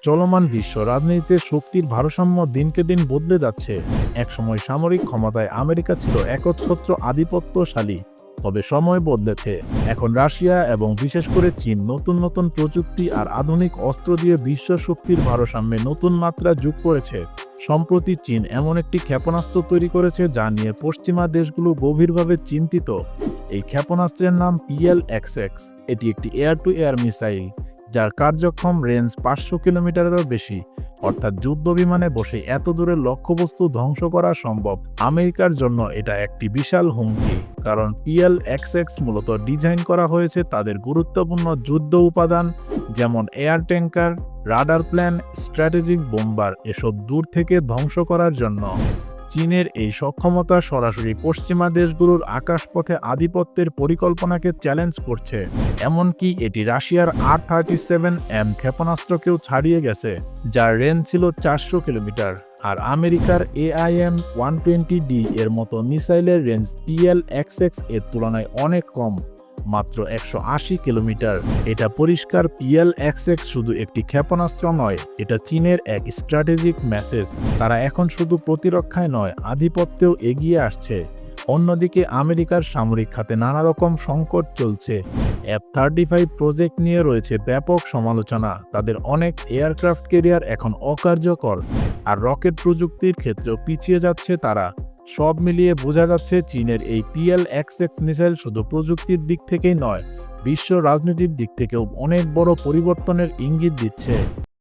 চলমান বিশ্ব রাজনীতিতে শক্তির ভারসাম্য দিনকে দিন বদলে যাচ্ছে। একসময় সামরিক ক্ষমতায় আমেরিকা ছিল একচ্ছত্র আধিপত্যশালী, তবে সময় বদলেছে। এখন রাশিয়া এবং বিশেষ করে চীন নতুন নতুন প্রযুক্তি আর আধুনিক অস্ত্র দিয়ে বিশ্ব শক্তির ভারসাম্যে নতুন মাত্রা যোগ করেছে। সম্প্রতি চীন এমন একটি ক্ষেপণাস্ত্র তৈরি করেছে যা নিয়ে পশ্চিমা দেশগুলো গভীরভাবে চিন্তিত। এই ক্ষেপণাস্ত্রের নাম PLXX। এটি একটি এয়ার টু এয়ার মিসাইল, যার কার্যক্ষম রেঞ্জ 500 কিলোমিটারেরও বেশি, অর্থাৎ যুদ্ধ বিমানে বসে এত দূরের লক্ষ্যবস্তু ধ্বংস করা সম্ভব। আমেরিকার জন্য এটা একটি বিশাল হুমকি, কারণ PLXX মূলত ডিজাইন করা হয়েছে তাদের গুরুত্বপূর্ণ যুদ্ধ উপাদান যেমন air tanker, radar plan, strategic bomber এসব দূর থেকে ধ্বংস করার জন্য। চীনের এই সক্ষমতা সরাসরি পশ্চিমা দেশগুলোর আকাশপথে আধিপত্যের পরিকল্পনাকে চ্যালেঞ্জ করছে। এমনকি এটি রাশিয়ার R-37M ক্ষেপণাস্ত্রকেও ছাড়িয়ে গেছে, যার রেঞ্জ ছিল 400 কিলোমিটার। আর আমেরিকার AIM-120D এর মতো মিসাইলের রেঞ্জ PLXX এর তুলনায় অনেক কম, মাত্র 180 কিলোমিটার। এটা পরিষ্কার, PLXX শুধু একটি ক্ষেপণাস্ত্র নয়, এটা চীনের এক স্ট্র্যাটেজিক মেসেজ। তারা এখন শুধু প্রতিরক্ষায় নয়, আধিপত্যেও এগিয়ে আসছে। অন্যদিকে আমেরিকার সামরিক খাতে নানা রকম সংকট চলছে। F-35 প্রজেক্ট নিয়ে রয়েছে ব্যাপক সমালোচনা। তাদের অনেক এয়ারক্রাফট ক্যারিয়ার এখন অকার্যকর, আর রকেট প্রযুক্তির ক্ষেত্রেও পিছিয়ে যাচ্ছে তারা। সব মিলিয়ে বোঝা যাচ্ছে চীনের এই PLXX মিসাইল শুধু প্রযুক্তির দিক থেকেই নয়, বিশ্ব রাজনীতির দিক থেকেও অনেক বড় পরিবর্তনের ইঙ্গিত দিচ্ছে।